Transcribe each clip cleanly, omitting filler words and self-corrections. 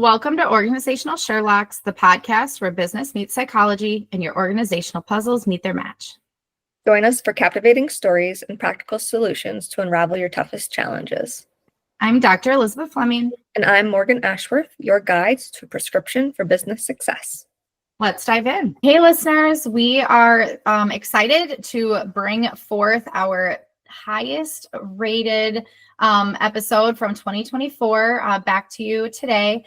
Welcome to Organizational Sherlocks, the podcast where business meets psychology and your organizational puzzles meet their match. Join us for captivating stories and practical solutions to unravel your toughest challenges. I'm Dr. Elizabeth Fleming. And I'm Morgan Ashworth, your guides to prescription for business success. Let's dive in. Hey, listeners, we are excited to bring forth our highest rated episode from 2024 back to you today.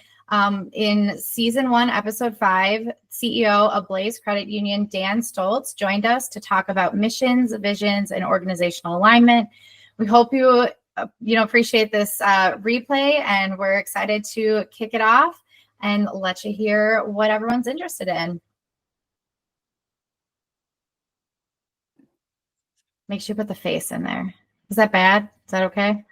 In season 1, episode 5, CEO of Blaze Credit Union, Dan Stoltz, joined us to talk about missions, visions, and organizational alignment. We hope you appreciate this replay, and we're excited to kick it off and let you hear what everyone's interested in. Make sure you put the face in there. Is that bad? Is that okay?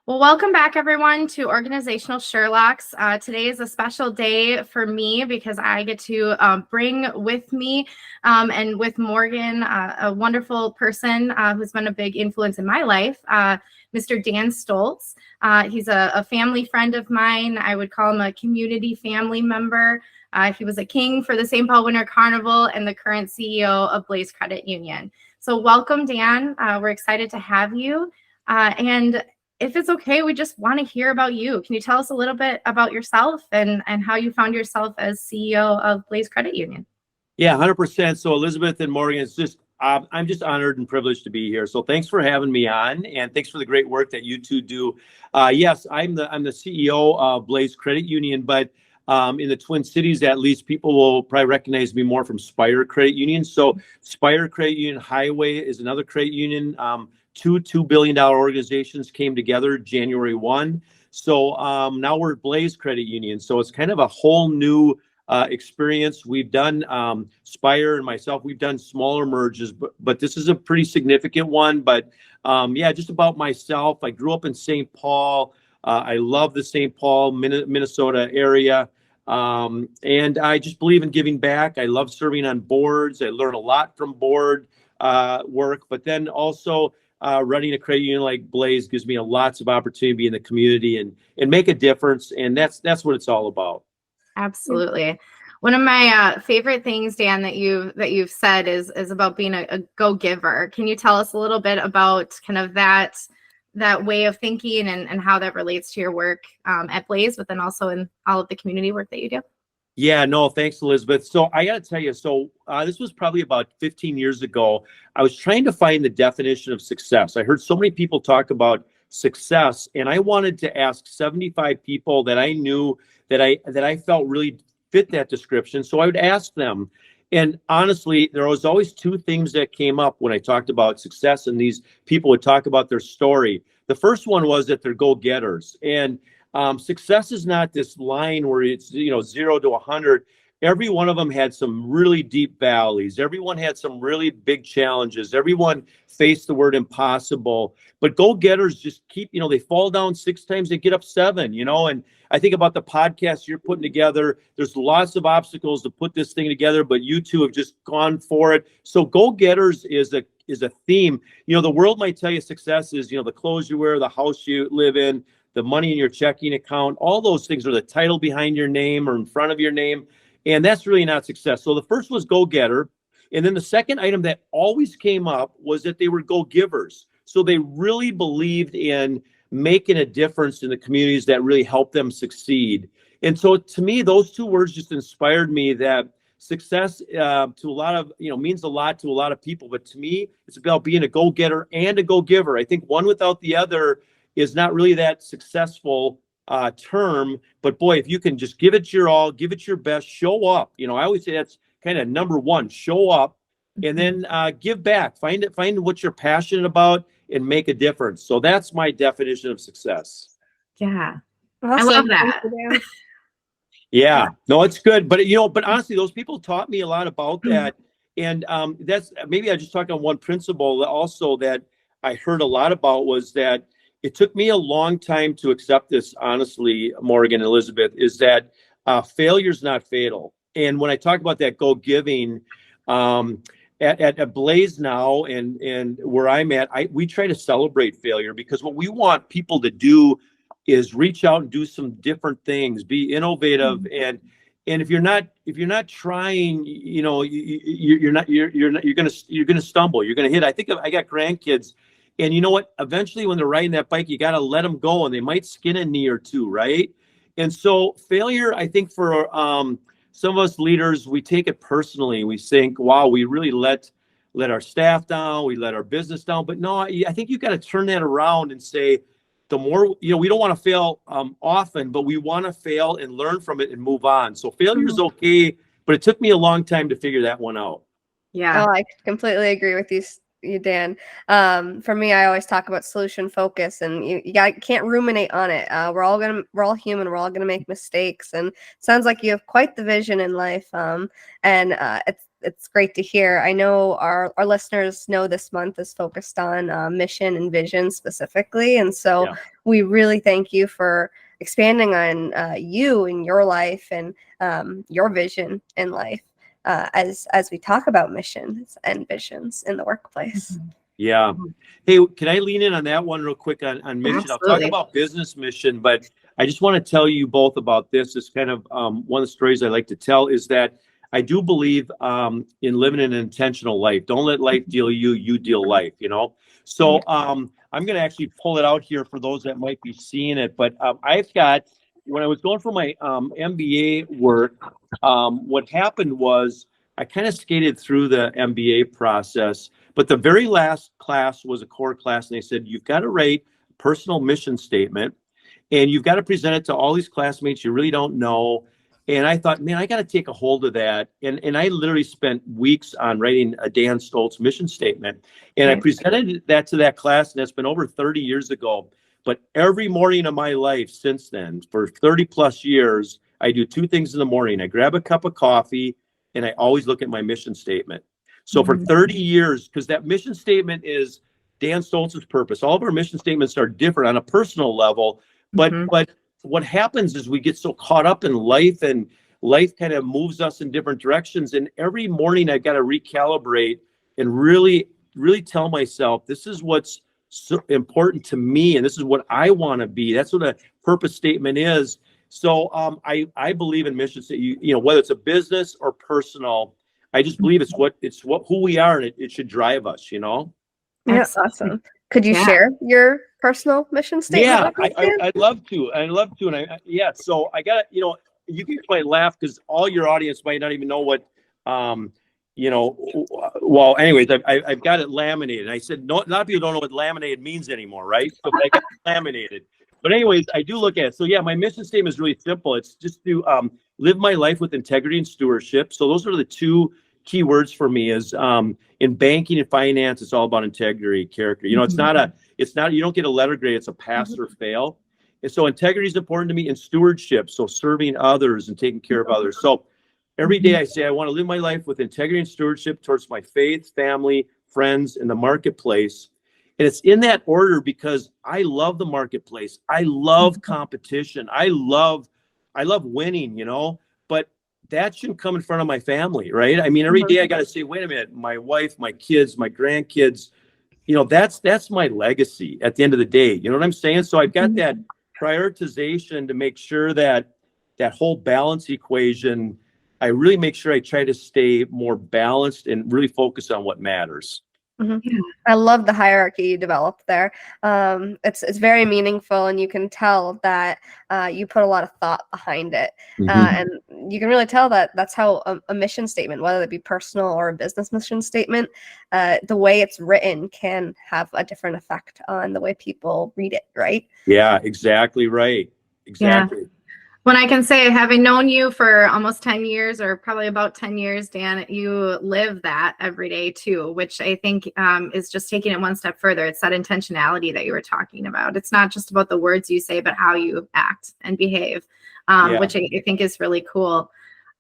Well, welcome back, everyone, to Organizational Sherlocks. Today is a special day for me because I get to bring with me and with Morgan a wonderful person who's been a big influence in my life, Mr. Dan Stoltz. He's a family friend of mine. I would call him a community family member. He was a king for the St. Paul Winter Carnival and the current CEO of Blaze Credit Union. So welcome, Dan. We're excited to have you. And if it's okay, we just want to hear about you. Can you tell us a little bit about yourself and how you found yourself as CEO of Blaze Credit Union? Yeah, 100%. So Elizabeth and Morgan, it's just I'm just honored and privileged to be here. So thanks for having me on, and thanks for the great work that you two do. Yes, I'm the CEO of Blaze Credit Union, but in the Twin Cities, at least, people will probably recognize me more from Spire Credit Union. So Spire Credit Union Highway is another credit union. Two $2 billion organizations came together January 1. So now we're Blaze Credit Union. So it's kind of a whole new experience. We've done Spire and myself, we've done smaller merges, but this is a pretty significant one. But just about myself, I grew up in St. Paul. I love the St. Paul, Minnesota area. And I just believe in giving back. I love serving on boards. I learn a lot from board work, but then also running a credit union like Blaze gives me lots of opportunity to be in the community and make a difference. And that's what it's all about. Absolutely. One of my favorite things, Dan, that you've said is about being a go-giver. Can you tell us a little bit about kind of that way of thinking and how that relates to your work at Blaze, but then also in all of the community work that you do? Yeah, no, thanks, Elizabeth. So I got to tell you, this was probably about 15 years ago. I was trying to find the definition of success. I heard so many people talk about success, and I wanted to ask 75 people that I knew that I felt really fit that description. So I would ask them. And honestly, there was always two things that came up when I talked about success, and these people would talk about their story. The first one was that they're go-getters. And success is not this line where it's 0 to 100. Every one of them had some really deep valleys. Everyone had some really big challenges. Everyone faced the word impossible. But go-getters just keep, they fall down 6 times, they get up 7, And I think about the podcast you're putting together. There's lots of obstacles to put this thing together, but you two have just gone for it. So go-getters is a theme. The world might tell you success is, the clothes you wear, the house you live in, the money in your checking account. All those things are the title behind your name or in front of your name. And that's really not success. So the first was go-getter. And then the second item that always came up was that they were go-givers. So they really believed in making a difference in the communities that really helped them succeed. And so to me, those two words just inspired me that success to a lot of, means a lot to a lot of people. But to me, it's about being a go-getter and a go-giver. I think one without the other is not really that successful term, but boy, if you can just give it your all, give it your best, show up. I always say that's kind of number one, show up, and then give back, find what you're passionate about and make a difference. So that's my definition of success. Yeah. Awesome. I love that. Yeah, no, it's good. But, but honestly, those people taught me a lot about that. And that's maybe I just talked on one principle also that I heard a lot about was that it took me a long time to accept this, honestly, Morgan and Elizabeth, is that failure is not fatal. And when I talk about that go-giving, at Blaze now and where I'm at, we try to celebrate failure because what we want people to do is reach out and do some different things, be innovative. And if you're not trying, you're gonna stumble, you're gonna hit. I got grandkids, and you know what? Eventually, when they're riding that bike, you got to let them go, and they might skin a knee or two, right? And so failure, I think for some of us leaders, we take it personally. We think, wow, we really let our staff down, we let our business down. But no, I think you got to turn that around and say, the more, we don't want to fail often, but we want to fail and learn from it and move on. So failure is okay, but it took me a long time to figure that one out. Yeah. Oh, I completely agree with you, Dan. For me, I always talk about solution focus, and you can't ruminate on it. We're all human. We're all gonna make mistakes, and it sounds like you have quite the vision in life. And it's great to hear. I know our listeners know this month is focused on mission and vision specifically, and so we really thank you for expanding on you and your life and your vision in life. As we talk about missions and visions in the workplace. Yeah. Hey, can I lean in on that one real quick on mission? Absolutely. I'll talk about business mission, but I just want to tell you both about this. It's kind of one of the stories I like to tell is that I do believe in living an intentional life. Don't let life deal you deal life, So I'm going to actually pull it out here for those that might be seeing it. But I've got, when I was going for my MBA work, what happened was I kind of skated through the MBA process, but the very last class was a core class, and they said, you've got to write a personal mission statement, and you've got to present it to all these classmates you really don't know. And I thought, man, I got to take a hold of that. And I literally spent weeks on writing a Dan Stoltz mission statement. And I presented that to that class, and that's been over 30 years ago. But every morning of my life since then, for 30 plus years, I do two things in the morning. I grab a cup of coffee, and I always look at my mission statement. So for 30 years, because that mission statement is Dan Stoltz's purpose. All of our mission statements are different on a personal level, but what happens is we get so caught up in life, and life kind of moves us in different directions. And every morning I got to recalibrate and really, really tell myself, this is what's so important to me, and this is what I want to be. That's what a purpose statement is. So I believe in mission statement. Whether it's a business or personal, I just believe it's who we are, and it should drive us. That's awesome. Could you share your personal mission statement? Yeah, I'd love to. And so I got you guys might laugh because all your audience might not even know what well, anyways, I've got it laminated. I said, no, a lot of people don't know what laminated means anymore, right? So I got it laminated. But anyways, I do look at it. So yeah, my mission statement is really simple. It's just to live my life with integrity and stewardship. So those are the two key words for me. Is in banking and finance, it's all about integrity, character. It's not you don't get a letter grade. It's a pass or fail. And so integrity is important to me, and stewardship. So serving others and taking care of others. So every day I say I want to live my life with integrity and stewardship towards my faith, family, friends, and the marketplace. And it's in that order because I love the marketplace. I love competition. I love winning, but that shouldn't come in front of my family, right? I mean, every day I got to say, wait a minute, my wife, my kids, my grandkids, that's my legacy at the end of the day. You know what I'm saying? So I've got that prioritization to make sure that whole balance equation, I really make sure I try to stay more balanced and really focus on what matters. I love the hierarchy you developed there. It's very meaningful, and you can tell that you put a lot of thought behind it. And you can really tell that that's how a mission statement, whether it be personal or a business mission statement, the way it's written can have a different effect on the way people read it, right? Yeah, exactly right. Exactly. Yeah. When I can say, having known you for almost 10 years, or probably about 10 years, Dan, you live that every day too, which I think is just taking it one step further. It's that intentionality that you were talking about. It's not just about the words you say, but how you act and behave, which I think is really cool.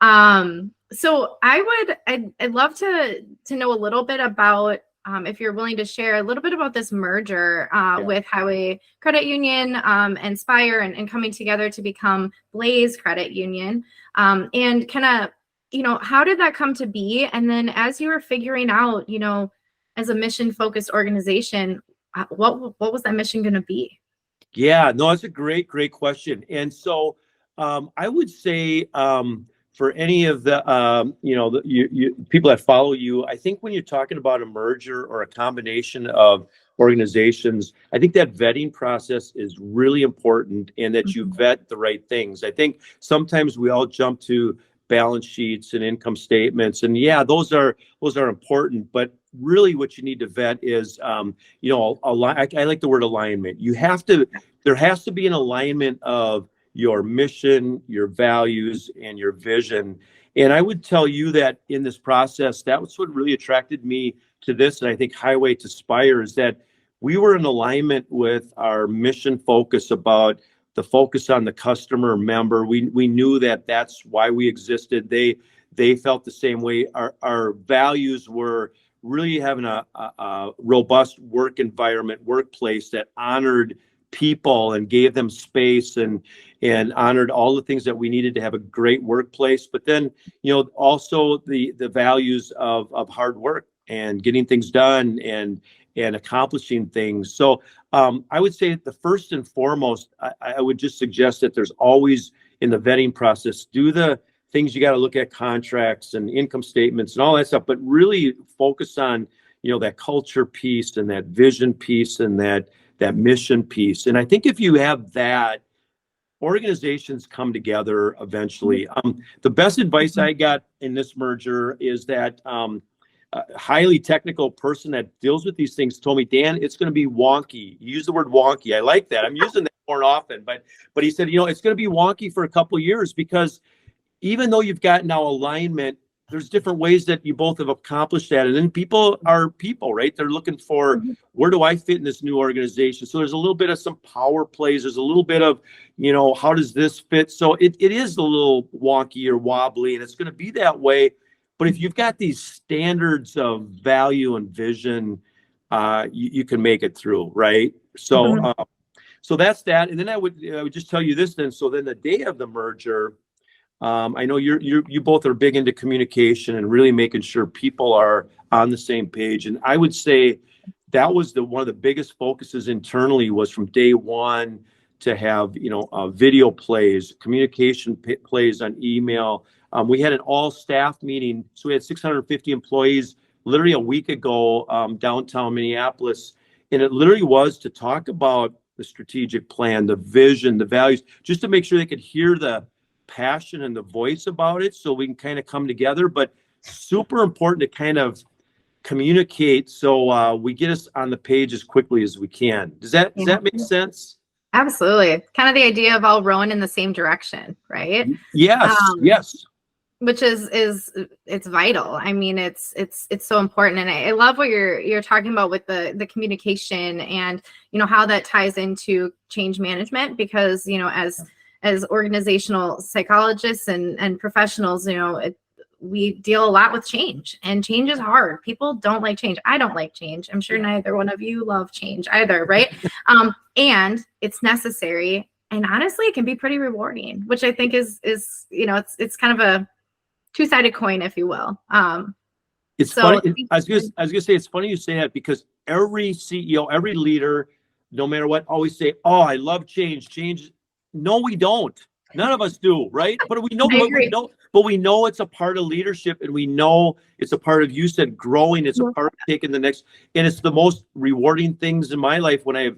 So I'd love to know a little bit about, if you're willing to share a little bit about this merger with Highway Credit Union and Spire and coming together to become Blaze Credit Union. And kind of, how did that come to be? And then as you were figuring out, as a mission-focused organization, what was that mission going to be? Yeah, no, that's a great question. And so I would say for any of the people that follow you, I think when you're talking about a merger or a combination of organizations, I think that vetting process is really important and that you vet the right things. I think sometimes we all jump to balance sheets and income statements, and yeah, those are important, but really what you need to vet is I like the word alignment. There has to be an alignment of your mission, your values, and your vision. And I would tell you that in this process, that was what really attracted me to this. And I think Highway to Spire is that we were in alignment with our mission focus about the focus on the customer member. We knew that that's why we existed. They felt the same way. Our values were really having a robust work environment, workplace that honored people and gave them space and honored all the things that we needed to have a great workplace. But then, also the values of hard work and getting things done and accomplishing things. So I would say the first and foremost, I would just suggest that there's always in the vetting process, do the things you got to look at, contracts and income statements and all that stuff, but really focus on, that culture piece and that vision piece and that mission piece. And I think if you have that, organizations come together eventually. The best advice I got in this merger is that a highly technical person that deals with these things told me, Dan, it's going to be wonky. You use the word wonky. I like that. I'm using that more often, but he said, it's going to be wonky for a couple of years because even though you've got now alignment, there's different ways that you both have accomplished that. And then people are people, right? They're looking for, where do I fit in this new organization? So there's a little bit of some power plays. There's a little bit of, how does this fit? So it is a little wonky or wobbly, and it's going to be that way. But if you've got these standards of value and vision, you can make it through, right? So, so that's that. And then I would just tell you this then. So then the day of the merger, I know you both are big into communication and really making sure people are on the same page. And I would say that was one of the biggest focuses internally was from day one to have, video plays, communication plays on email. We had an all staff meeting. So we had 650 employees literally a week ago, downtown Minneapolis. And it literally was to talk about the strategic plan, the vision, the values, just to make sure they could hear the passion and the voice about it so we can kind of come together. But super important to kind of communicate so we get us on the page as quickly as we can. Does that make sense? Absolutely. Kind of the idea of all rowing in the same direction, right? Yes. Yes. Which is it's vital. I mean, it's so important. And I love what you're talking about with the communication and, how that ties into change management, because, as organizational psychologists and professionals, we deal a lot with change, and change is hard. People don't like change. I don't like change. I'm sure neither one of you love change either, right? And it's necessary. And honestly, it can be pretty rewarding, which I think is it's kind of a two-sided coin, if you will. It's funny. I was gonna say it's funny you say that, because every CEO, every leader, no matter what, always say, "Oh, I love change. Change." No, we don't. None of us do, right? But we know it's a part of leadership, and we know it's a part of, you said, growing. It's a part of taking the next, and it's the most rewarding things in my life when I have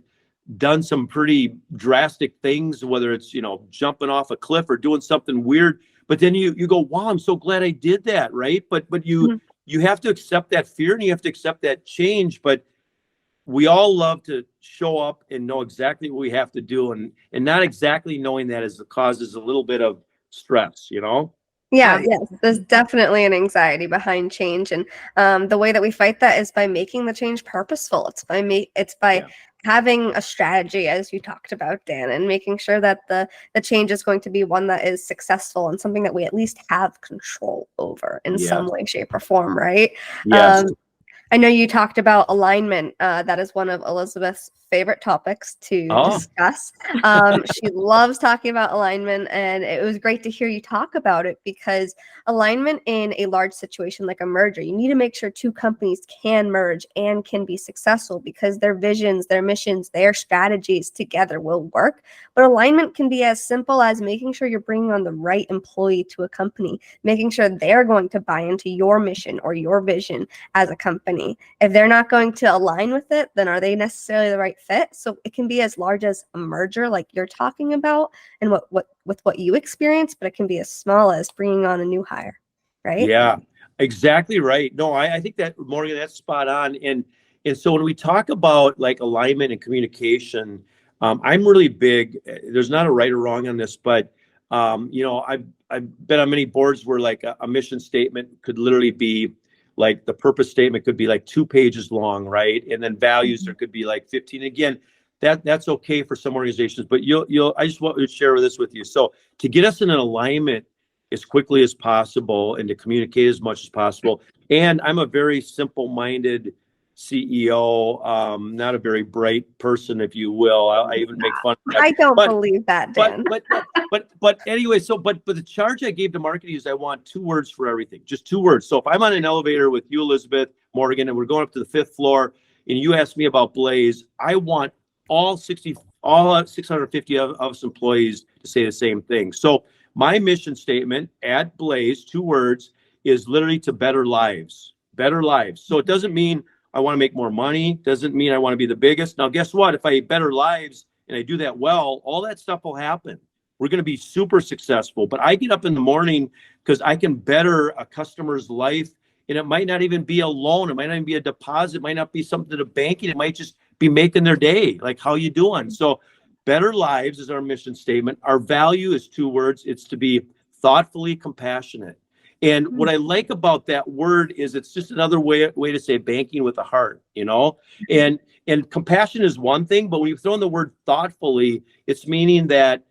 done some pretty drastic things, whether it's, jumping off a cliff or doing something weird. But then you go, wow, I'm so glad I did that, right? But you have to accept that fear, and you have to accept that change. But we all love to show up and know exactly what we have to do, and not exactly knowing that causes a little bit of stress, Yeah, yes, there's definitely an anxiety behind change, and the way that we fight that is by making the change purposeful. It's by having a strategy, as you talked about, Dan, and making sure that the change is going to be one that is successful and something that we at least have control over in some way, shape, or form, right? Yes. I know you talked about alignment. That is one of Elizabeth's favorite topics to discuss. She loves talking about alignment, and it was great to hear you talk about it, because alignment in a large situation like a merger, you need to make sure two companies can merge and can be successful, because their visions, their missions, their strategies together will work. But alignment can be as simple as making sure you're bringing on the right employee to a company, making sure they're going to buy into your mission or your vision as a company. If they're not going to align with it, then are they necessarily the right fit? So it can be as large as a merger like you're talking about, and what you experience, but it can be as small as bringing on a new hire, right? Yeah, exactly right. No, I think that, Morgan, that's spot on. And so when we talk about like alignment and communication, I'm really big. There's not a right or wrong on this, but I've been on many boards where like a mission statement could literally be like, the purpose statement could be like 2 pages long, right? And then values, there could be like 15. Again, that's okay for some organizations, but I just want to share this with you. So to get us in an alignment as quickly as possible and to communicate as much as possible. And I'm a very simple-minded CEO, not a very bright person, if you will. I even make fun of that. I don't believe that, Dan. But anyway, but the charge I gave to marketing is I want 2 words for everything, just 2 words. So if I'm on an elevator with you, Elizabeth, Morgan, and we're going up to the 5th floor, and you ask me about Blaze, I want all 650 of us employees to say the same thing. So my mission statement at Blaze, 2 words, is literally to better lives. Better lives. So it doesn't mean I want to make more money. Doesn't mean I want to be the biggest. Now, guess what? If I better lives and I do that well, all that stuff will happen. We're going to be super successful. But I get up in the morning because I can better a customer's life. And it might not even be a loan. It might not even be a deposit. It might not be something to banking. It might just be making their day. Like, how you doing? So better lives is our mission statement. Our value is 2 words. It's to be thoughtfully compassionate. And what I like about that word is it's just another way to say banking with a heart, and compassion is one thing, but when you throw in the word thoughtfully, it's meaning that,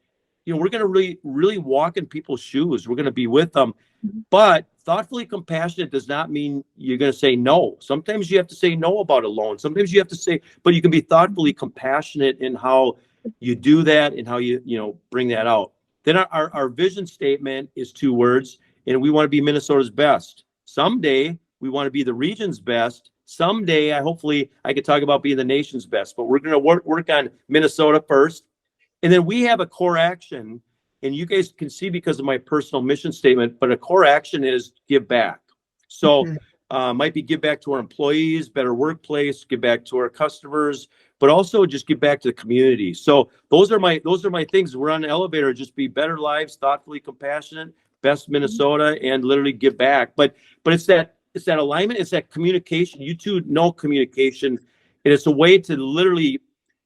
we're going to really, really walk in people's shoes. We're going to be with them, but thoughtfully compassionate does not mean you're going to say no. Sometimes you have to say no about a loan. Sometimes you have to say, but you can be thoughtfully compassionate in how you do that and how you bring that out. Then our vision statement is 2 words. And we want to be Minnesota's best. Someday we want to be the region's best. Someday, hopefully I could talk about being the nation's best. But we're going to work on Minnesota first. And then we have a core action. And you guys can see because of my personal mission statement, but a core action is give back. So might be give back to our employees, better workplace, give back to our customers, but also just give back to the community. So those are my things. We're on an elevator, just be better lives, thoughtfully compassionate, best Minnesota, and literally give back. But it's that alignment, it's that communication. You two know communication, and it's a way to literally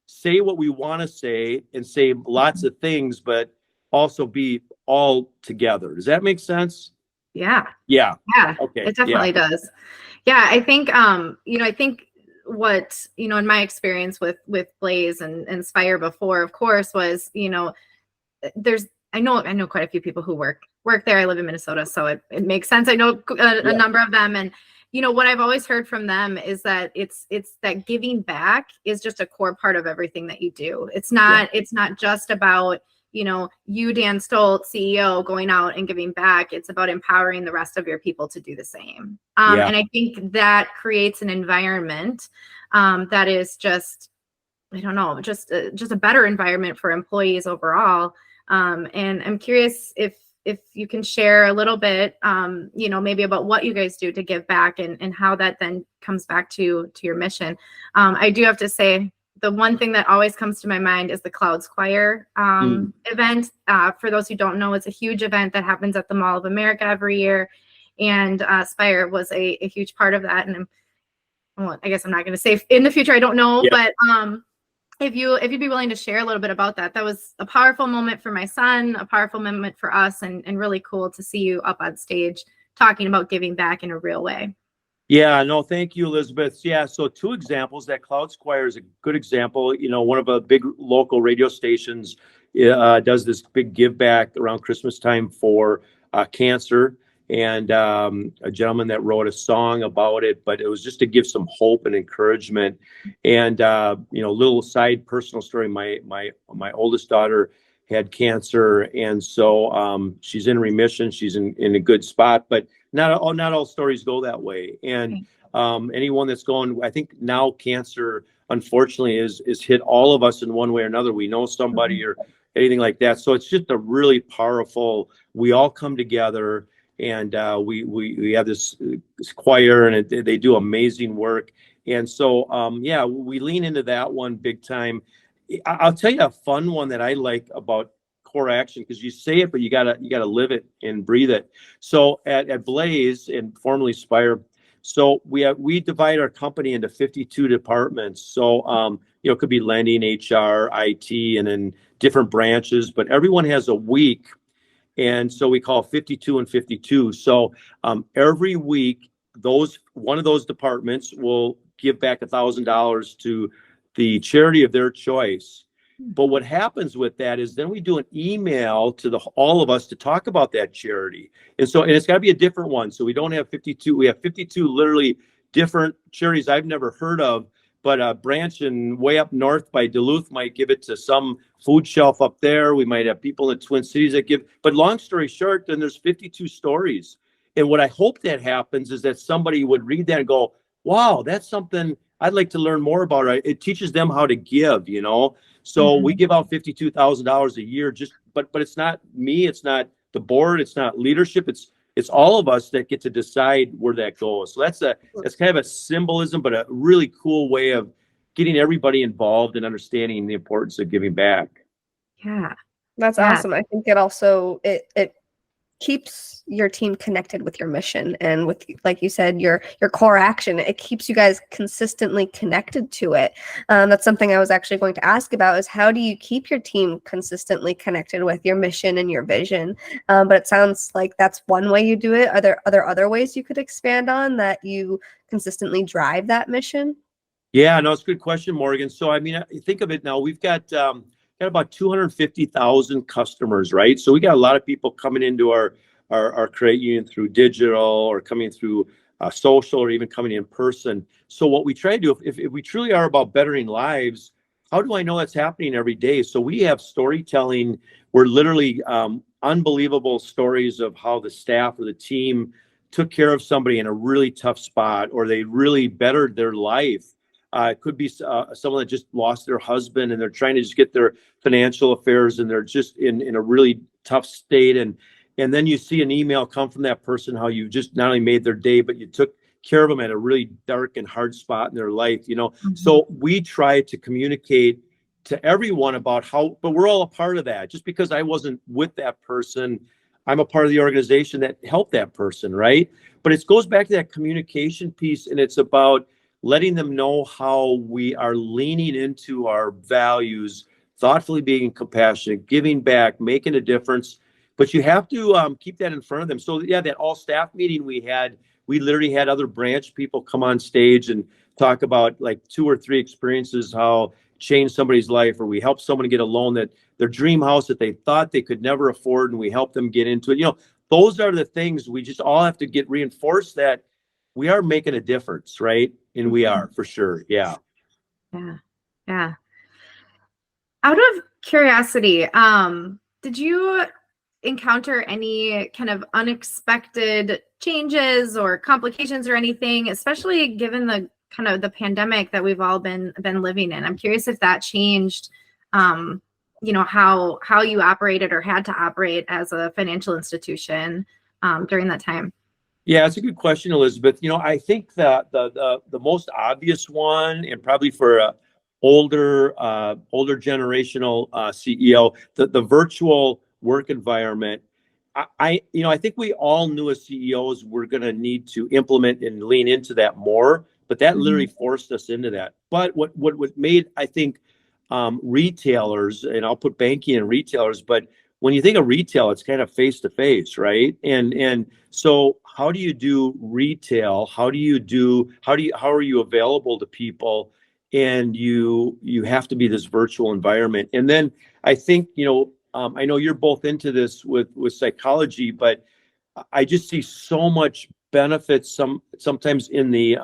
say what we want to say and say lots of things, but also be all together. Does that make sense? Yeah. Okay. It definitely does. Yeah, I think I think what in my experience with Blaze and Spire before, of course, was I know quite a few people who work there. I live in Minnesota, so it makes sense. I know a number of them, and what I've always heard from them is that it's that giving back is just a core part of everything that you do. It's not just about you, Dan Stoltz, CEO, going out and giving back. It's about empowering the rest of your people to do the same. And I think that creates an environment that is just, I don't know, just a better environment for employees overall. And I'm curious if you can share a little bit, maybe about what you guys do to give back and how that then comes back to your mission. I do have to say, the one thing that always comes to my mind is the Clouds Choir event. For those who don't know, it's a huge event that happens at the Mall of America every year. And Spire was a huge part of that. And I guess I'm not going to say in the future, I don't know, but if you'd be willing to share a little bit about that. That was a powerful moment for my son, a powerful moment for us, and really cool to see you up on stage talking about giving back in a real way. Yeah, no, thank you, Elizabeth. Yeah, so 2 examples. That Clouds Choir is a good example. One of the big local radio stations does this big give back around Christmas time for cancer. and a gentleman that wrote a song about it, but it was just to give some hope and encouragement. And little side personal story, my oldest daughter had cancer, and so she's in remission, she's in a good spot, but not all stories go that way. And anyone that's going, I think now cancer unfortunately is hit all of us in one way or another. We know somebody or anything like that. So it's just a really powerful, we all come together, and we have this choir, and they do amazing work. And so we lean into that one big time. I'll tell you a fun one that I like about core action, because you say it, but you gotta live it and breathe it. So at Blaze, and formerly Spire, so we divide our company into 52 departments. So it could be lending, HR, IT, and then different branches, but everyone has a week, and so we call 52 and 52. So every week, one of those departments will give back $1,000 to the charity of their choice. But what happens with that is then we do an email to all of us to talk about that charity. And it's got to be a different one. So we don't have 52. We have 52 literally different charities I've never heard of, but a branch way up north by Duluth might give it to some food shelf up there. We might have people in the Twin Cities that give. But long story short, then there's 52 stories. And what I hope that happens is that somebody would read that and go, wow, that's something I'd like to learn more about. It teaches them how to give, So we give out $52,000 a year, but it's not me, it's not the board, it's not leadership, it's all of us that get to decide where that goes. So that's kind of a symbolism, but a really cool way of getting everybody involved and understanding the importance of giving back. Yeah, that's awesome. I think it also it keeps your team connected with your mission, and with, like you said, your core action. It keeps you guys consistently connected to it. That's something I was actually going to ask about, is how do you keep your team consistently connected with your mission and your vision? But it sounds like that's one way you do it. Are there other ways you could expand on that you consistently drive that mission? Yeah, no, it's a good question, Morgan. So I mean, think of it now. We've got about 250,000 customers, right? So we got a lot of people coming into our credit union through digital, or coming through social, or even coming in person. So what we try to do, if we truly are about bettering lives, how do I know that's happening every day? So we have storytelling. We're literally unbelievable stories of how the staff or the team took care of somebody in a really tough spot, or they really bettered their life. It could be someone that just lost their husband, and they're trying to just get their financial affairs, and they're just in a really tough state. And then you see an email come from that person, how you just not only made their day, but you took care of them at a really dark and hard spot in their life, So we try to communicate to everyone about but we're all a part of that. Just because I wasn't with that person, I'm a part of the organization that helped that person, right? But it goes back to that communication piece, and it's about letting them know how we are leaning into our values, thoughtfully being compassionate, giving back, making a difference. But you have to keep that in front of them. So that all staff meeting we literally had other branch people come on stage and talk about like 2 or 3 experiences, how changed somebody's life, or we helped someone get a loan, that their dream house that they thought they could never afford, and we helped them get into it. Those are the things we just all have to get reinforced, that we are making a difference, right? And we are, for sure. Yeah. Yeah. Out of curiosity, did you encounter any kind of unexpected changes or complications or anything, especially given the kind of the pandemic that we've all been living in? I'm curious if that changed, how you operated or had to operate as a financial institution during that time. Yeah, it's a good question, Elizabeth. I think that the most obvious one, and probably for a older generational CEO, the virtual work environment. I think we all knew as CEOs we're going to need to implement and lean into that more, but that literally forced us into that. But what made, I think, retailers, and I'll put banking and retailers, but when you think of retail, it's kind of face to face, right? And so how do you do retail? How are you available to people? And you have to be this virtual environment. And then I think, I know you're both into this with psychology, but I just see so much benefits sometimes in the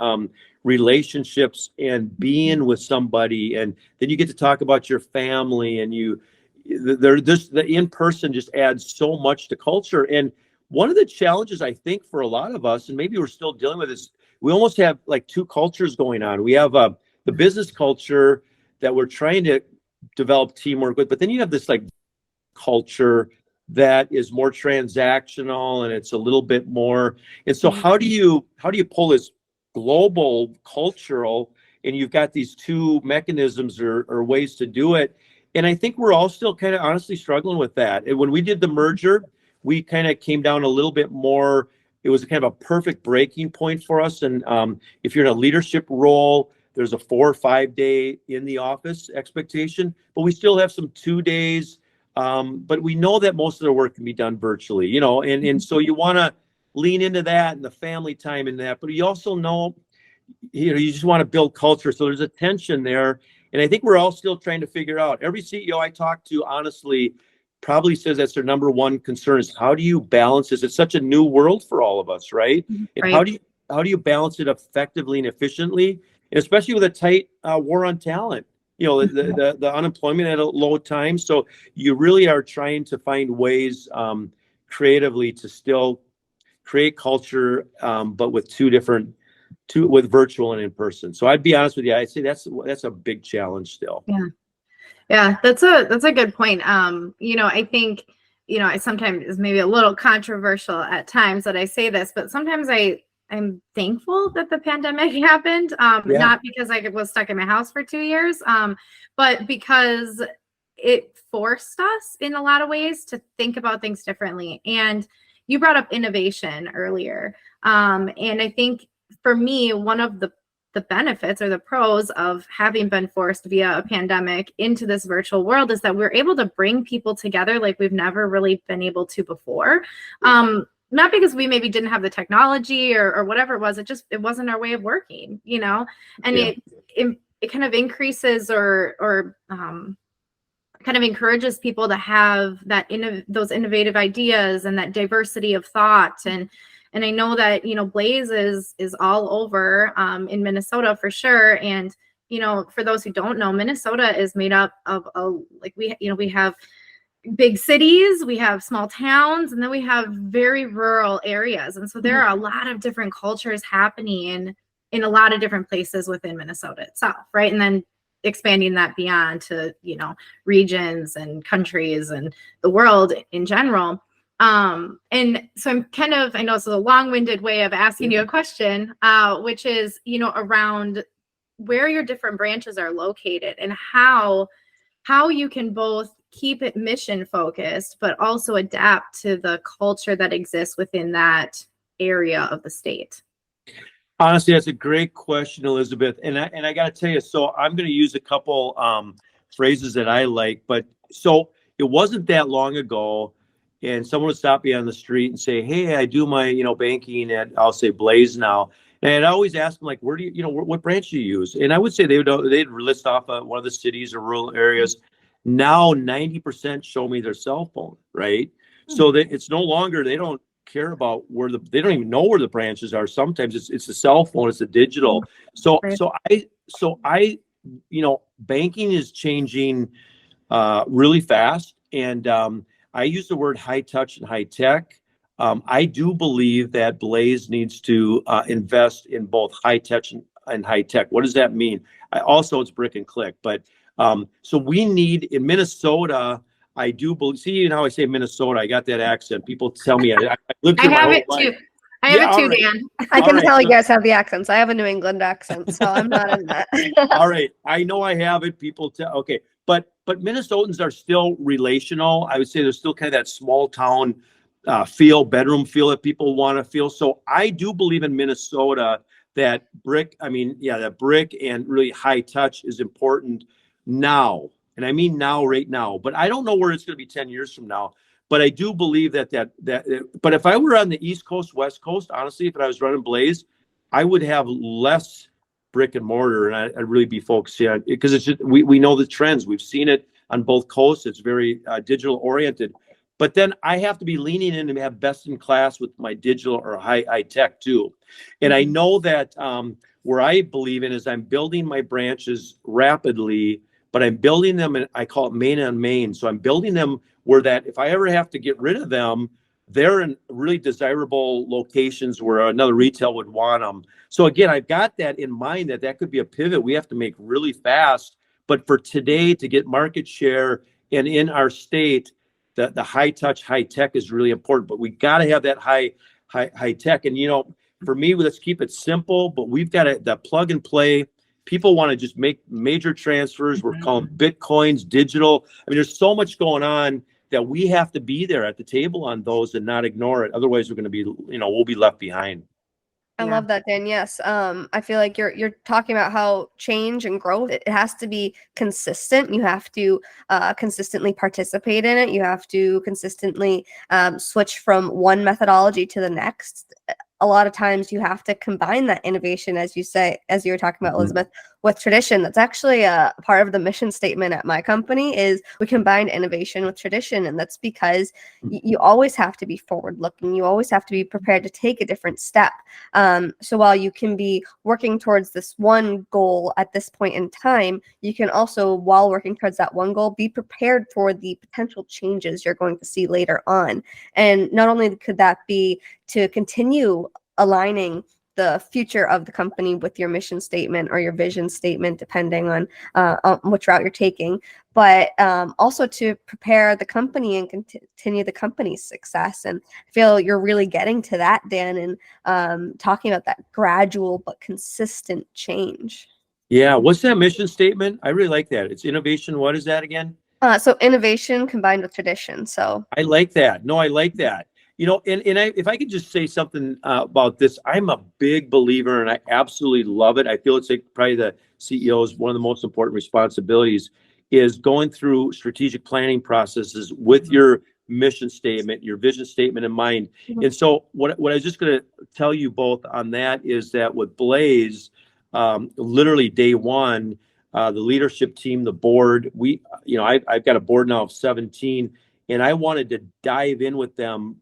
relationships and being with somebody, and then you get to talk about your family, and the in-person just adds so much to culture. And one of the challenges I think for a lot of us, and maybe we're still dealing with, is we almost have like two cultures going on. We have the business culture that we're trying to develop teamwork with, but then you have this like culture that is more transactional, and it's a little bit more. And so how do you pull this global cultural, and you've got these two mechanisms or ways to do it? And I think we're all still kind of honestly struggling with that. And when we did the merger, we kind of came down a little bit more. It was kind of a perfect breaking point for us. And if you're in a leadership role, there's a 4 or 5 day in the office expectation, but we still have some 2 days. But we know that most of the work can be done virtually, you know, and so you want to lean into that and the family time in that, but you also know, you know, you just want to build culture. So there's a tension there. And I think we're all still trying to figure out. Every CEO I talk to, honestly, probably says that's their number one concern is how do you balance this? It's such a new world for all of us, right? And Right. how do you balance it effectively and efficiently, and especially with a tight war on talent? You know, the unemployment at a low time. So you really are trying to find ways creatively to still create culture, but with with virtual and in person. So I'd be honest with you, I'd say that's a big challenge still. Yeah. Yeah, that's a good point. You know, I think, you know, I sometimes is maybe a little controversial at times that I say this, but sometimes I'm thankful that the pandemic happened. Not because I was stuck in my house for 2 years, but because it forced us in a lot of ways to think about things differently. And you brought up innovation earlier. And I think for me, one of the benefits or the pros of having been forced via a pandemic into this virtual world is that we're able to bring people together like we've never really been able to before. Not because we maybe didn't have the technology or whatever it was, it wasn't our way of working, you know, and it kind of increases or kind of encourages people to have that those innovative ideas and that diversity of thought. And I know that, you know, Blaze is all over in Minnesota for sure. And, you know, for those who don't know, Minnesota is made up of we have big cities, we have small towns, and then we have very rural areas. And so there are a lot of different cultures happening in a lot of different places within Minnesota itself, right? And then expanding that beyond to, you know, regions and countries and the world in general. And so I know this is a long-winded way of asking you a question, which is, you know, around where your different branches are located and how you can both keep it mission focused, but also adapt to the culture that exists within that area of the state. Honestly, that's a great question, Elizabeth. And I got to tell you, so I'm going to use a couple phrases that I like, but so it wasn't that long ago. And someone would stop me on the street and say, "Hey, I do my, you know, banking at, I'll say Blaze now." And I'd always ask them, like, where do you, you know, what branch do you use? And I would say they'd list off one of the cities or rural areas. Now 90% show me their cell phone, right? So that it's no longer, they don't care about they don't even know where the branches are. Sometimes it's a cell phone, it's a digital. So I, you know, banking is changing really fast. And I use the word high touch and high tech. I do believe that Blaze needs to invest in both high touch and high tech. What does that mean? Also, it's brick and click. But so we need in Minnesota. I do believe. See, you know how I say Minnesota? I got that accent. People tell me I lived here my whole life. I have it too, Dan. I can tell you guys have the accents. I have a New England accent, so I'm not in that. All right, I know I have it. People tell. Okay, but Minnesotans are still relational. I would say there's still kind of that small town bedroom feel that people want to feel. So I do believe in Minnesota that brick and really high touch is important now. And I mean now, right now. But I don't know where it's going to be 10 years from now. But I do believe that but if I were on the East Coast, West Coast, honestly, if I was running Blaze, I would have less brick and mortar, and I'd really be focusing on it because it's just, we know the trends. We've seen it on both coasts. It's very digital oriented. But then I have to be leaning in and have best in class with my digital or high tech too. And I know that where I believe in is I'm building my branches rapidly, but I'm building them, and I call it main on main. So I'm building them where that if I ever have to get rid of them, they're in really desirable locations where another retail would want them. So again, I've got that in mind that could be a pivot we have to make really fast. But for today, to get market share and in our state, the high touch, high tech is really important. But we got to have that high tech. And for me, let's keep it simple. But we've got the plug and play. People want to just make major transfers. We're calling Bitcoins, digital. I mean, there's so much going on that we have to be there at the table on those and not ignore it. Otherwise, we're going to be, we'll be left behind. I love that, Dan. Yes. I feel like you're talking about how change and growth, it has to be consistent. You have to consistently participate in it. You have to consistently switch from one methodology to the next. A lot of times you have to combine that innovation, as you say, as you were talking about, Elizabeth, with tradition. That's actually a part of the mission statement at my company is we combine innovation with tradition. And that's because you always have to be forward looking. You always have to be prepared to take a different step. So while you can be working towards this one goal at this point in time, you can also, while working towards that one goal, be prepared for the potential changes you're going to see later on. And not only could that be to continue aligning the future of the company with your mission statement or your vision statement, depending on which route you're taking, but also to prepare the company and continue the company's success. And I feel you're really getting to that, Dan, and talking about that gradual but consistent change. Yeah. What's that mission statement? I really like that. It's innovation. What is that again? So innovation combined with tradition. So I like that. No, I like that. If I could just say something about this, I'm a big believer and I absolutely love it. I feel it's like probably the CEO's one of the most important responsibilities is going through strategic planning processes with your mission statement, your vision statement in mind. And so what I was just going to tell you both on that is that with Blaze, literally day one, the leadership team, the board, I've got a board now of 17, and I wanted to dive in with them,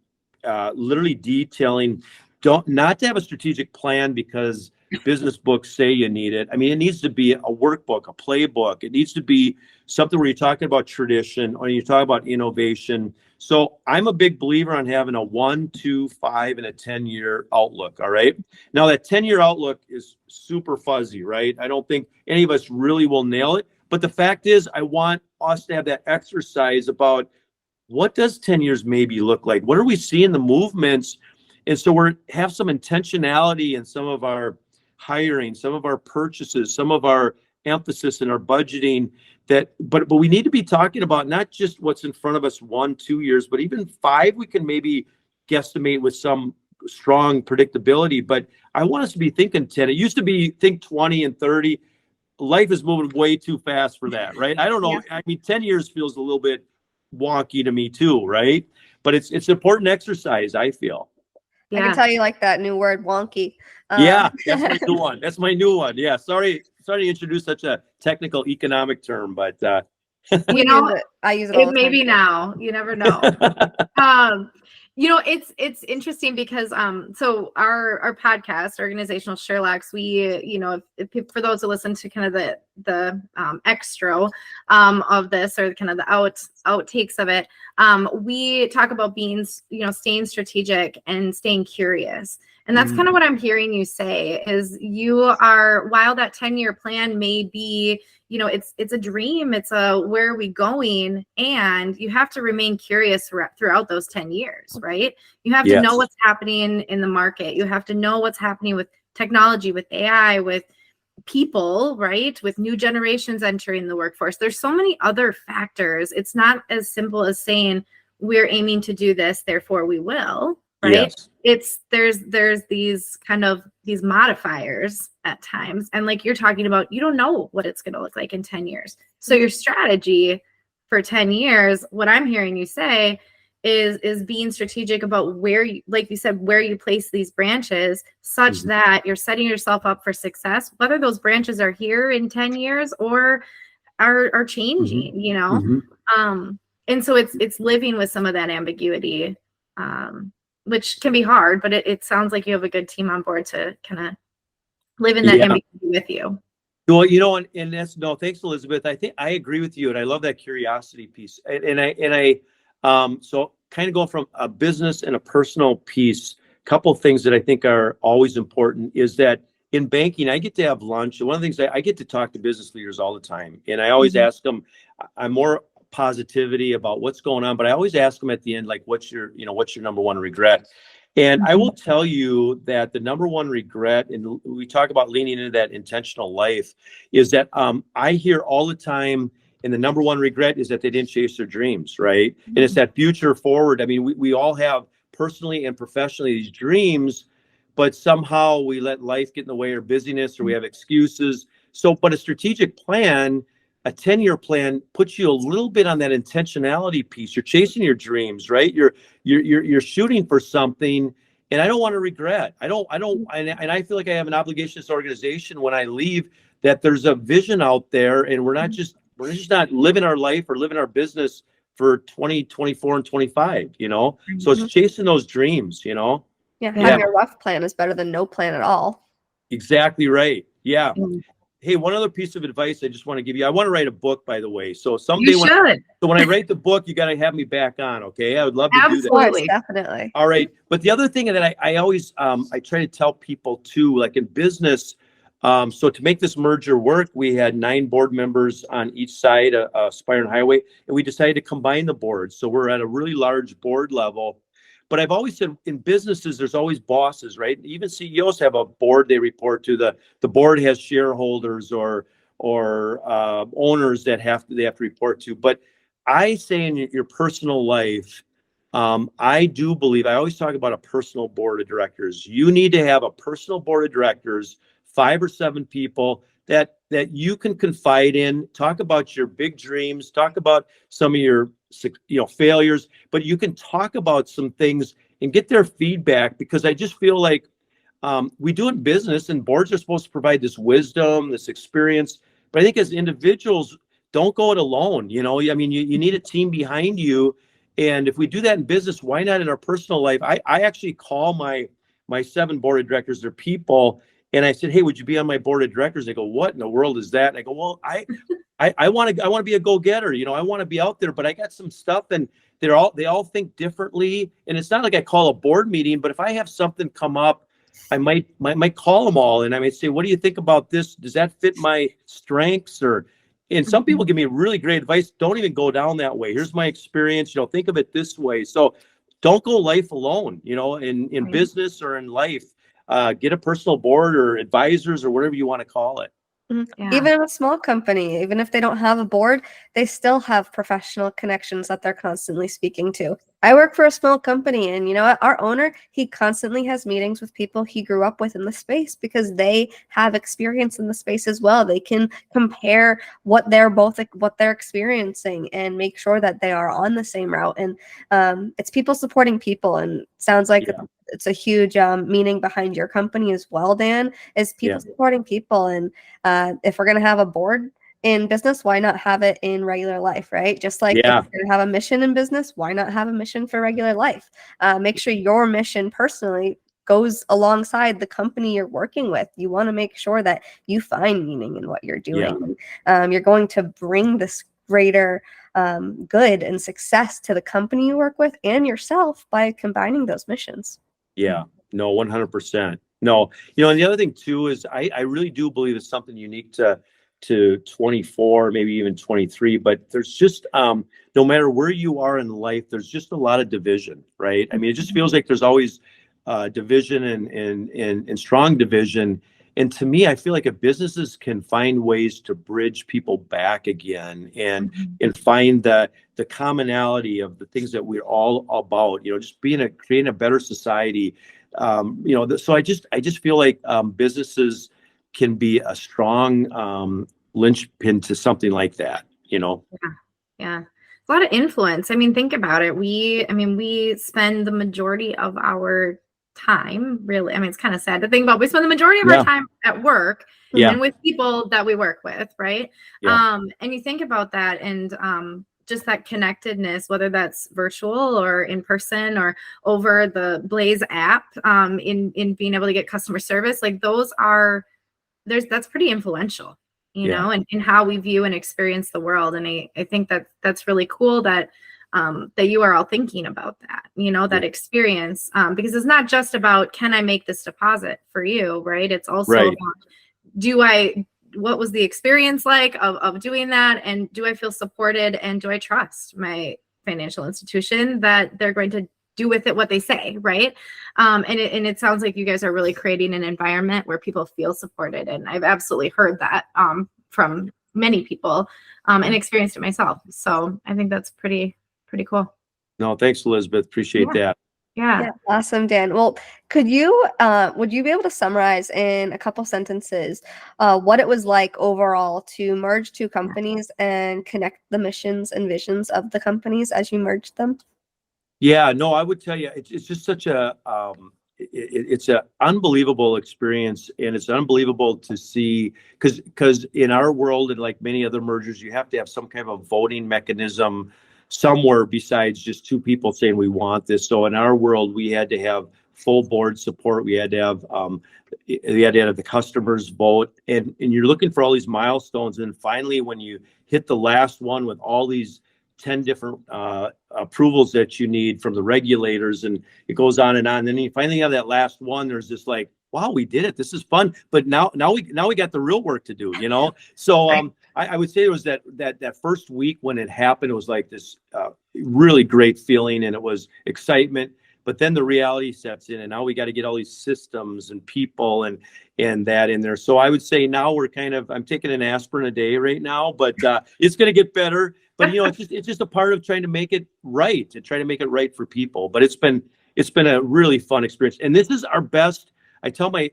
literally detailing, not to have a strategic plan because business books say you need it. I mean, it needs to be a workbook, a playbook. It needs to be something where you're talking about tradition or you're talking about innovation. So I'm a big believer on having a 1, 2, 5, and a 10-year outlook. All right. Now that 10-year outlook is super fuzzy, right? I don't think any of us really will nail it. But the fact is, I want us to have that exercise about what does 10 years maybe look like? What are we seeing the movements? And so we have some intentionality in some of our hiring, some of our purchases, some of our emphasis in our budgeting but we need to be talking about not just what's in front of us 1, 2 years, but even 5, we can maybe guesstimate with some strong predictability. But I want us to be thinking 10. It used to be think 20 and 30. Life is moving way too fast for that, right? I don't know. Yeah. I mean, 10 years feels a little bit wonky to me too, right? But it's an important exercise, I feel. Yeah. I can tell you like that new word, wonky. Yeah, that's my new one. That's my new one. Yeah, sorry to introduce such a technical economic term, but I use it all the time. Maybe now. You never know. It's interesting because so our podcast, Organizational Sherlocks, we for those who listen to kind of the extra of this or kind of the outtakes of it, we talk about being staying strategic and staying curious. And that's kind of what I'm hearing you say is while that 10-year plan may be, it's a dream, it's where are we going? And you have to remain curious throughout those 10 years, right? You have to know what's happening in the market. You have to know what's happening with technology, with AI, with people, right? With new generations entering the workforce. There's so many other factors. It's not as simple as saying we're aiming to do this, therefore we will. Right. Yes. There's these modifiers at times. And like you're talking about, you don't know what it's going to look like in 10 years. So your strategy for 10 years, what I'm hearing you say is being strategic about where you, like you said, where you place these branches such that you're setting yourself up for success, whether those branches are here in 10 years or are changing, And so it's living with some of that ambiguity, which can be hard, but it sounds like you have a good team on board to kind of live in that Yeah. ambiguity with you. Well, and that's no, thanks, Elizabeth. I think I agree with you, and I love that curiosity piece. So kind of going from a business and a personal piece, couple of things that I think are always important is that in banking, I get to have lunch. And one of the things I get to talk to business leaders all the time, and I always ask them. I'm more positivity about what's going on, but I always ask them at the end, like, what's your number one regret? And I will tell you that the number one regret, and we talk about leaning into that intentional life, is that I hear all the time, and the number one regret is that they didn't chase their dreams, right? And it's that future forward. I mean, we all have personally and professionally these dreams, but somehow we let life get in the way, or busyness, or we have excuses. So, but a strategic plan, a 10-year plan, puts you a little bit on that intentionality piece. You're chasing your dreams, right? You're shooting for something, and I don't want to regret. And I feel like I have an obligation to this organization when I leave, that there's a vision out there, and we're just not living our life or living our business for 20, 24, and 25, So it's chasing those dreams, Yeah, having a rough plan is better than no plan at all. Exactly right. Yeah. Hey, one other piece of advice I just want to give you. I want to write a book, by the way. So someday when I write the book, you got to have me back on. Okay. I would love to do that. Absolutely. Definitely. All right. But the other thing that I always, I try to tell people too, like in business, so to make this merger work, we had 9 board members on each side of Spire and Highway, and we decided to combine the boards. So we're at a really large board level. But I've always said in businesses, there's always bosses, right? Even CEOs have a board they report to. The board has shareholders or owners that they have to report to. But I say in your personal life, I do believe, I always talk about a personal board of directors. You need to have a personal board of directors, 5 or 7 people that you can confide in, talk about your big dreams, talk about some of your failures, but you can talk about some things and get their feedback, because I just feel like we do it in business, and boards are supposed to provide this wisdom, this experience. But I think as individuals, don't go it alone. I mean, you need a team behind you. And if we do that in business, why not in our personal life? I actually call my 7 board of directors, they're people. And I said, hey, would you be on my board of directors? They go, what in the world is that? And I go, well, I want to be a go-getter. I want to be out there, but I got some stuff, and they all think differently. And it's not like I call a board meeting, but if I have something come up, I might call them all, and I might say, what do you think about this? Does that fit my strengths? And some people give me really great advice. Don't even go down that way. Here's my experience. Think of it this way. So don't go life alone, in business or in life. Get a personal board or advisors or whatever you want to call it. Yeah. Even in a small company, even if they don't have a board, they still have professional connections that they're constantly speaking to. I work for a small company, and our owner, he constantly has meetings with people he grew up with in the space, because they have experience in the space as well. They can compare what they're experiencing and make sure that they are on the same route. And it's people supporting people, and sounds like it's a huge meaning behind your company as well, Dan, is people supporting people. And if we're going to have a board in business, why not have it in regular life, right? Just like if you're going to have a mission in business, why not have a mission for regular life? Make sure your mission personally goes alongside the company you're working with. You want to make sure that you find meaning in what you're doing. You're going to bring this greater good and success to the company you work with and yourself by combining those missions. Yeah, no, 100%. No, and the other thing too is I really do believe it's something unique to 24, maybe even 23, but there's just no matter where you are in life, there's just a lot of division, right? I mean, it just feels like there's always division and strong division. And to me, I feel like if businesses can find ways to bridge people back again and find the commonality of the things that we're all about, just creating a better society. So I just feel like businesses can be a strong linchpin to something like that, Yeah. A lot of influence. I mean, think about it. We spend the majority of our time, really. I mean, it's kind of sad to think about. We spend the majority of our time at work and with people that we work with, right? And you think about that, and just that connectedness, whether that's virtual or in person or over the Blaze app, in being able to get customer service, like that's pretty influential, in how we view and experience the world. And I think that's really cool that you are all thinking about that, that experience, because it's not just about, can I make this deposit for you, right? It's also about, what was the experience like of doing that? And do I feel supported? And do I trust my financial institution that they're going to do with it what they say, right? And it sounds like you guys are really creating an environment where people feel supported. And I've absolutely heard that from many people and experienced it myself. So I think that's pretty cool. No, thanks, Elizabeth. Appreciate that. Yeah. Awesome, Dan. Well, would you be able to summarize in a couple sentences what it was like overall to merge two companies and connect the missions and visions of the companies as you merged them? Yeah, no, I would tell you, it's just such it's an unbelievable experience, and it's unbelievable to see, because in our world, and like many other mergers, you have to have some kind of a voting mechanism somewhere besides just two people saying we want this. So in our world, we had to have full board support. We had to have the customers vote, and you're looking for all these milestones. And finally, when you hit the last one with all these 10 different approvals that you need from the regulators, and it goes on, and then you finally have that last one, there's this like, wow, we did it. This is fun. But now we got the real work to do, So I would say it was that first week when it happened, it was like this really great feeling, and it was excitement. But then the reality sets in, and now we got to get all these systems and people and that in there. So I would say now I'm taking an aspirin a day right now, but it's going to get better. But it's just a part of trying to make it right, to try to make it right for people. But it's been a really fun experience, and this is our best. I tell my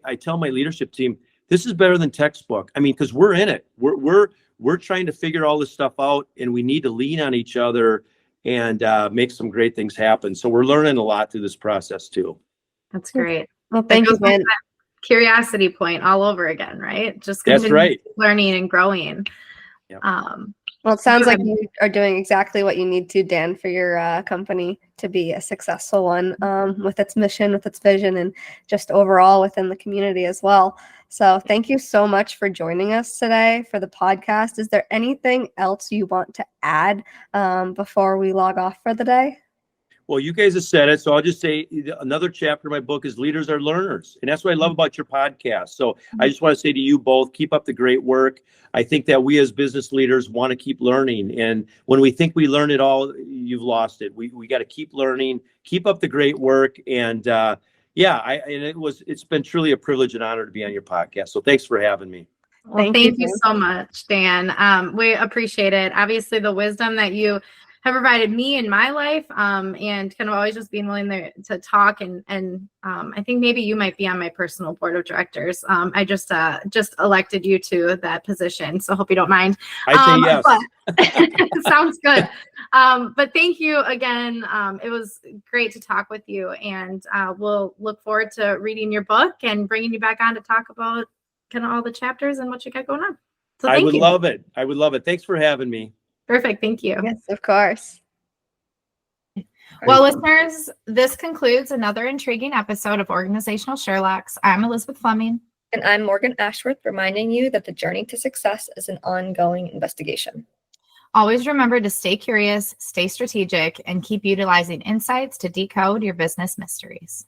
leadership team, this is better than textbook. I mean, because we're in it. We're trying to figure all this stuff out, and we need to lean on each other and make some great things happen. So we're learning a lot through this process too. That's great. Well, thank you, Ben. Curiosity point all over again, right? Just that's right. Learning and growing. Yep. Well, it sounds like you are doing exactly what you need to, Dan, for your company to be a successful one, with its mission, with its vision, and just overall within the community as well. So thank you so much for joining us today for the podcast. Is there anything else you want to add before we log off for the day? Well, you guys have said it, so I'll just say another chapter of my book is Leaders Are Learners, and that's what I love about your podcast. So I just want to say to you both, keep up the great work. I think that we as business leaders want to keep learning, and when we think we learn it all, you've lost it. We got to keep learning, keep up the great work, and it's been truly a privilege and honor to be on your podcast. So thanks for having me. Well, thank you so much, Dan. We appreciate it. Obviously, the wisdom that you have provided me in my life, and kind of always just being willing to talk. And I think maybe you might be on my personal board of directors. I just elected you to that position, so hope you don't mind. I say yes. Sounds good. But thank you again. It was great to talk with you, and we'll look forward to reading your book and bringing you back on to talk about kind of all the chapters and what you got going on. So thank you. I would love it. Thanks for having me. Perfect. Thank you. Yes, of course. Well, listeners, this concludes another intriguing episode of Organizational Sherlocks. I'm Elizabeth Fleming. And I'm Morgan Ashworth, reminding you that the journey to success is an ongoing investigation. Always remember to stay curious, stay strategic, and keep utilizing insights to decode your business mysteries.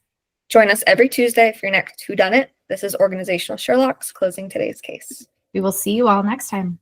Join us every Tuesday for your next Whodunit. This is Organizational Sherlocks, closing today's case. We will see you all next time.